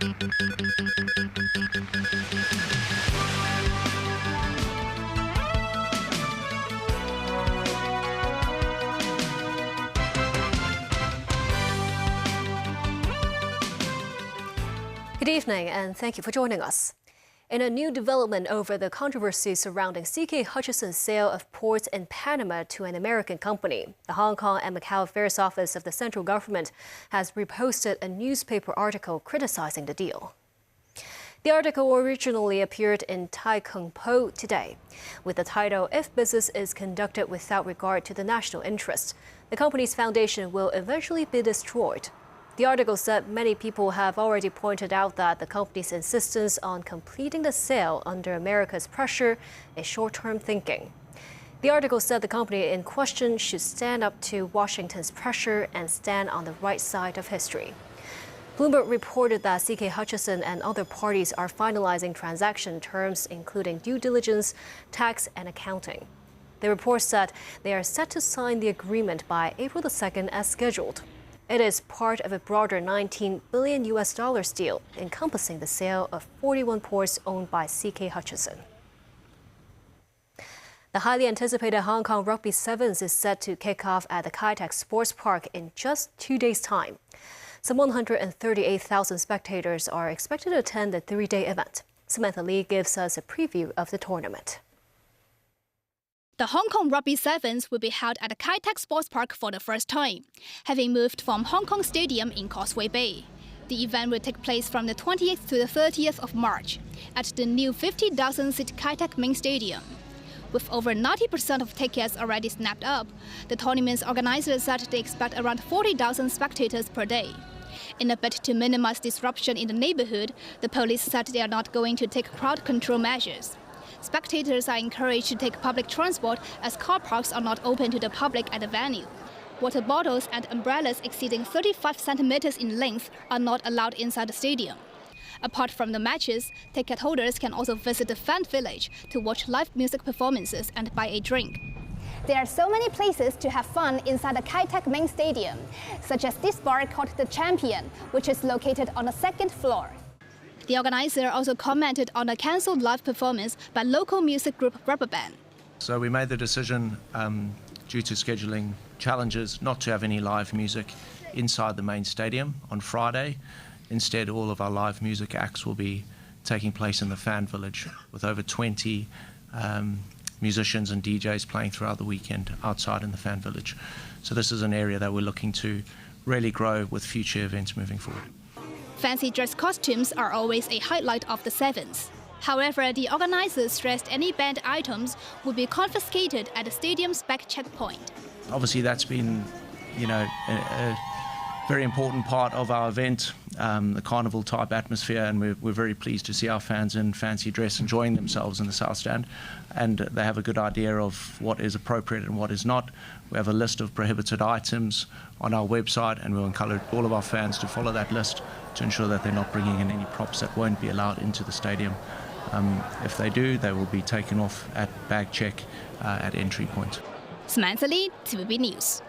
Good evening and thank you for joining us. In a new development over the controversy surrounding C.K. Hutchison's sale of ports in Panama to an American company, the Hong Kong and Macau Affairs Office of the central government has reposted a newspaper article criticizing the deal. The article originally appeared in Tai Kung Po today, with the title, "If Business is Conducted Without Regard to the National Interest, the company's foundation will eventually be destroyed." The article said many people have already pointed out that the company's insistence on completing the sale under America's pressure is short-term thinking. The article said the company in question should stand up to Washington's pressure and stand on the right side of history. Bloomberg reported that C.K. Hutchison and other parties are finalizing transaction terms, including due diligence, tax, and accounting. The report said they are set to sign the agreement by April 2nd as scheduled. It is part of a broader $19 billion deal encompassing the sale of 41 ports owned by C.K. Hutchison. The highly anticipated Hong Kong Rugby Sevens is set to kick off at the Kai Tak Sports Park in just 2 days' time. Some 138,000 spectators are expected to attend the 3-day event. Samantha Lee gives us a preview of the tournament. The Hong Kong Rugby Sevens will be held at the Kai Tak Sports Park for the first time, having moved from Hong Kong Stadium in Causeway Bay. The event will take place from the 28th to the 30th of March at the new 50,000-seat Kai Tak Main Stadium. With over 90% of tickets already snapped up, the tournament's organizers said they expect around 40,000 spectators per day. In a bid to minimize disruption in the neighborhood, the police said they are not going to take crowd control measures. Spectators are encouraged to take public transport as car parks are not open to the public at the venue. Water bottles and umbrellas exceeding 35 centimeters in length are not allowed inside the stadium. Apart from the matches, ticket holders can also visit the fan village to watch live music performances and buy a drink. There are so many places to have fun inside the Kai Tak Main Stadium, such as this bar called The Champion, which is located on the 2nd floor. The organizer also commented on a cancelled live performance by local music group Rubber Band. So we made the decision, due to scheduling challenges, not to have any live music inside the main stadium on Friday. Instead, all of our live music acts will be taking place in the fan village, with over 20 musicians and DJs playing throughout the weekend outside in the fan village. So this is an area that we're looking to really grow with future events moving forward. Fancy dress costumes are always a highlight of the Sevens. However, the organizers stressed any banned items would be confiscated at the stadium's back checkpoint. Obviously, that's been, a very important part of our event, the carnival-type atmosphere, and we're very pleased to see our fans in fancy dress enjoying themselves in the South Stand, and they have a good idea of what is appropriate and what is not. We have a list of prohibited items on our website, and we'll encourage all of our fans to follow that list to ensure that they're not bringing in any props that won't be allowed into the stadium. If they do, they will be taken off at bag check at entry point. Samantha Lee, TVB News.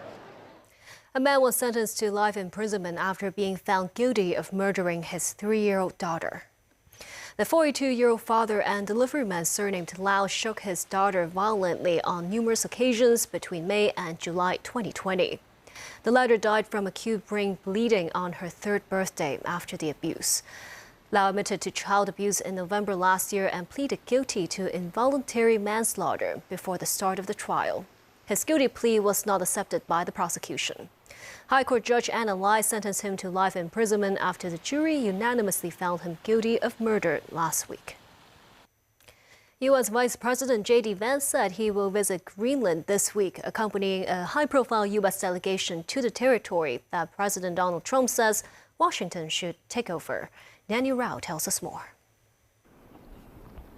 A man was sentenced to life imprisonment after being found guilty of murdering his 3-year-old daughter. The 42-year-old father and deliveryman surnamed Lau shook his daughter violently on numerous occasions between May and July 2020. The latter died from acute brain bleeding on her 3rd birthday after the abuse. Lau admitted to child abuse in November last year and pleaded guilty to involuntary manslaughter before the start of the trial. His guilty plea was not accepted by the prosecution. High Court Judge Anna Lai sentenced him to life imprisonment after the jury unanimously found him guilty of murder last week. U.S. Vice President J.D. Vance said he will visit Greenland this week, accompanying a high-profile U.S. delegation to the territory that President Donald Trump says Washington should take over. Nanny Rao tells us more.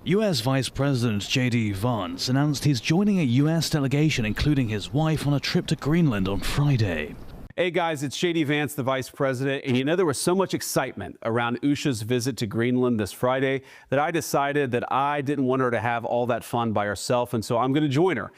U.S. Vice President J.D. Vance announced he's joining a U.S. delegation, including his wife, on a trip to Greenland on Friday. Hey guys, it's J.D. Vance, the Vice President, and there was so much excitement around Usha's visit to Greenland this Friday that I decided that I didn't want her to have all that fun by herself, and so I'm going to join her.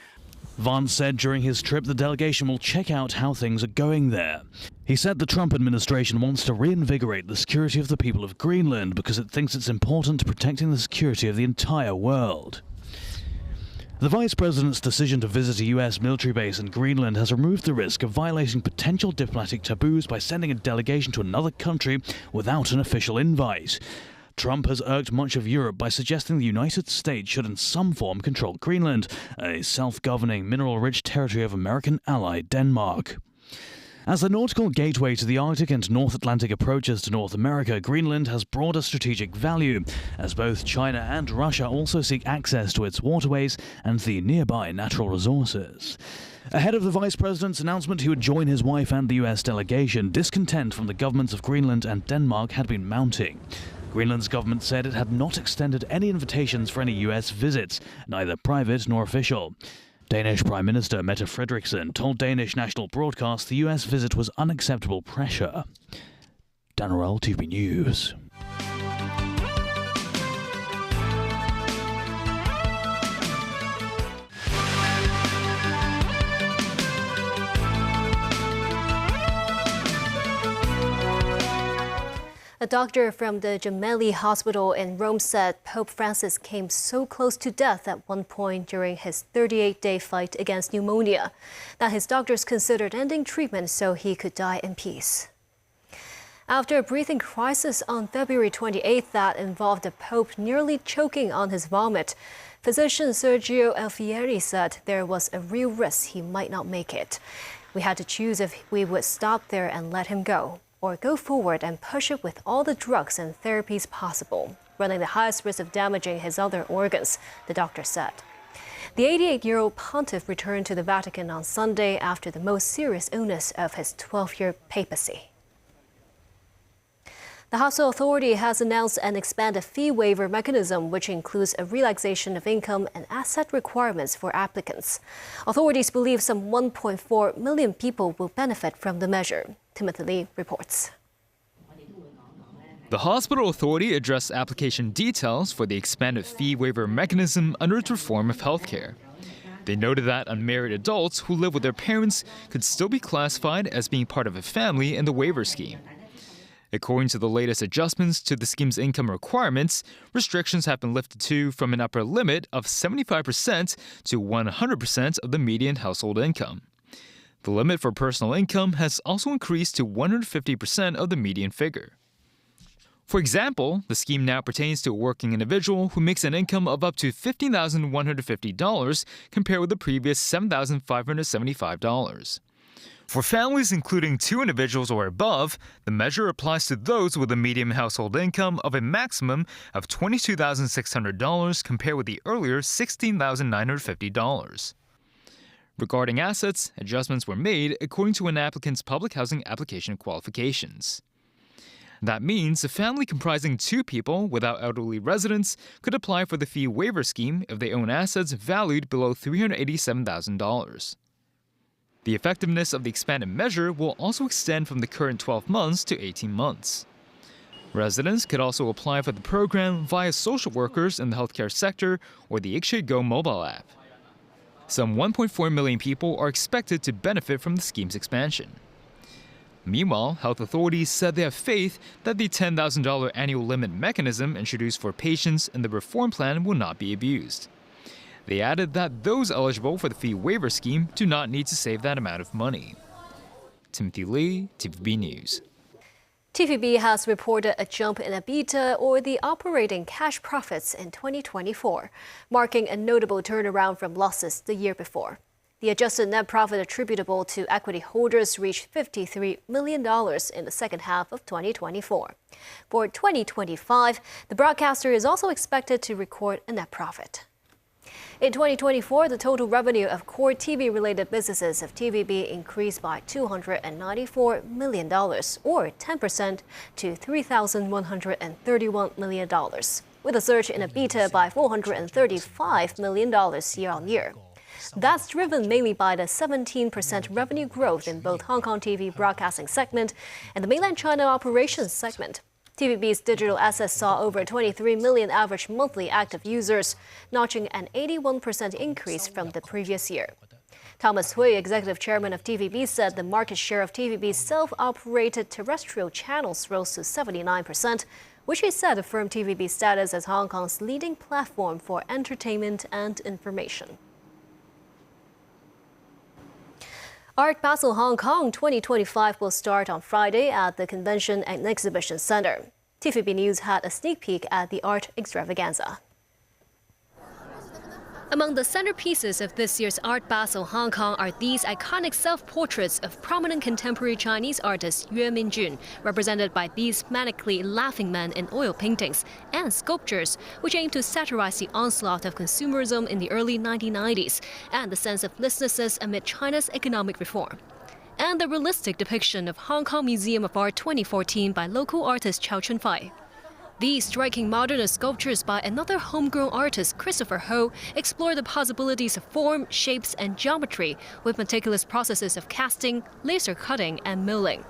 Vance said during his trip the delegation will check out how things are going there. He said the Trump administration wants to reinvigorate the security of the people of Greenland because it thinks it's important to protecting the security of the entire world. The Vice President's decision to visit a U.S. military base in Greenland has removed the risk of violating potential diplomatic taboos by sending a delegation to another country without an official invite. Trump has irked much of Europe by suggesting the United States should in some form control Greenland, a self-governing mineral-rich territory of American ally Denmark. As the nautical gateway to the Arctic and North Atlantic approaches to North America, Greenland has broader strategic value, as both China and Russia also seek access to its waterways and the nearby natural resources. Ahead of the Vice President's announcement he would join his wife and the U.S. delegation, discontent from the governments of Greenland and Denmark had been mounting. Greenland's government said it had not extended any invitations for any U.S. visits, neither private nor official. Danish Prime Minister Mette Frederiksen told Danish national broadcast the U.S. visit was unacceptable pressure. Dan Orell, TVB News. A doctor from the Gemelli Hospital in Rome said Pope Francis came so close to death at one point during his 38-day fight against pneumonia that his doctors considered ending treatment so he could die in peace. After a breathing crisis on February 28th that involved the Pope nearly choking on his vomit, physician Sergio Alfieri said there was a real risk he might not make it. We had to choose if we would stop there and let him go, or go forward and push it with all the drugs and therapies possible, running the highest risk of damaging his other organs, the doctor said. The 88-year-old pontiff returned to the Vatican on Sunday after the most serious illness of his 12-year papacy. The Hospital Authority has announced an expanded fee waiver mechanism, which includes a relaxation of income and asset requirements for applicants. Authorities believe some 1.4 million people will benefit from the measure. Timothy Lee reports. The Hospital Authority addressed application details for the expanded fee waiver mechanism under its reform of healthcare. They noted that unmarried adults who live with their parents could still be classified as being part of a family in the waiver scheme. According to the latest adjustments to the scheme's income requirements, restrictions have been lifted from an upper limit of 75% to 100% of the median household income. The limit for personal income has also increased to 150% of the median figure. For example, the scheme now pertains to a working individual who makes an income of up to $15,150 compared with the previous $7,575. For families including 2 individuals or above, the measure applies to those with a median household income of a maximum of $22,600 compared with the earlier $16,950. Regarding assets, adjustments were made according to an applicant's public housing application qualifications. That means a family comprising 2 people without elderly residents could apply for the fee waiver scheme if they own assets valued below $387,000. The effectiveness of the expanded measure will also extend from the current 12 months to 18 months. Residents could also apply for the program via social workers in the healthcare sector or the Ikshay Go mobile app. Some 1.4 million people are expected to benefit from the scheme's expansion. Meanwhile, health authorities said they have faith that the $10,000 annual limit mechanism introduced for patients in the reform plan will not be abused. They added that those eligible for the fee waiver scheme do not need to save that amount of money. Timothy Lee, TVB News. TVB has reported a jump in EBITDA, or the operating cash profits, in 2024, marking a notable turnaround from losses the year before. The adjusted net profit attributable to equity holders reached $53 million in the second half of 2024. For 2025, the broadcaster is also expected to record a net profit. In 2024, the total revenue of core TV-related businesses of TVB increased by $294 million, or 10%, to $3,131 million, with a surge in EBITDA by $435 million year-on-year. That's driven mainly by the 17% revenue growth in both Hong Kong TV broadcasting segment and the mainland China operations segment. TVB's digital assets saw over 23 million average monthly active users, notching an 81% increase from the previous year. Thomas Hui, executive chairman of TVB, said the market share of TVB's self-operated terrestrial channels rose to 79%, which he said affirmed TVB's status as Hong Kong's leading platform for entertainment and information. Art Basel Hong Kong 2025 will start on Friday at the Convention and Exhibition Center. TVB News had a sneak peek at the art extravaganza. Among the centerpieces of this year's Art Basel Hong Kong are these iconic self-portraits of prominent contemporary Chinese artist Yue Minjun, represented by these manically laughing men in oil paintings, and sculptures, which aim to satirize the onslaught of consumerism in the early 1990s and the sense of listlessness amid China's economic reform. And the realistic depiction of Hong Kong Museum of Art 2014 by local artist Chow Chun-fai. These striking modernist sculptures by another homegrown artist, Christopher Ho, explore the possibilities of form, shapes, and geometry with meticulous processes of casting, laser cutting, and milling.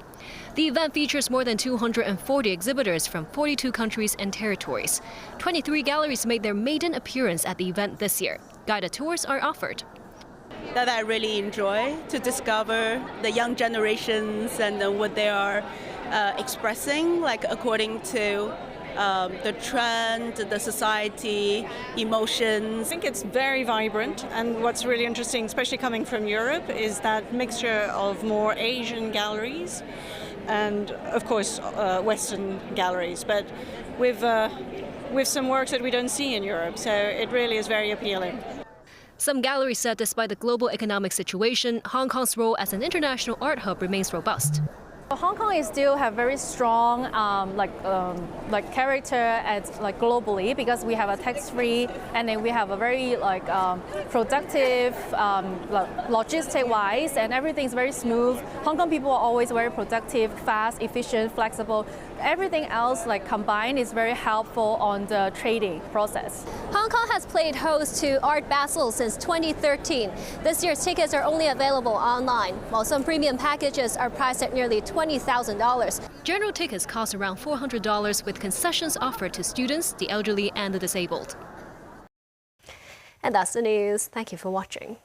The event features more than 240 exhibitors from 42 countries and territories. 23 galleries made their maiden appearance at the event this year. Guided tours are offered. That I really enjoy, to discover the young generations and what they are expressing, like according to the trend, the society, emotions. I think it's very vibrant, and what's really interesting, especially coming from Europe, is that mixture of more Asian galleries and, of course, Western galleries, but with some works that we don't see in Europe, so it really is very appealing. Some galleries said despite the global economic situation, Hong Kong's role as an international art hub remains robust. Hong Kong is still have very strong character and globally, because we have a tax-free, and then we have a very productive logistic-wise, and everything's very smooth. Hong Kong people are always very productive, fast, efficient, flexible. Everything else combined is very helpful on the trading process. Hong Kong has played host to Art Basel since 2013. This year's tickets are only available online, while some premium packages are priced at nearly $20,000. General tickets cost around $400 with concessions offered to students, the elderly, and the disabled. And that's the news. Thank you for watching.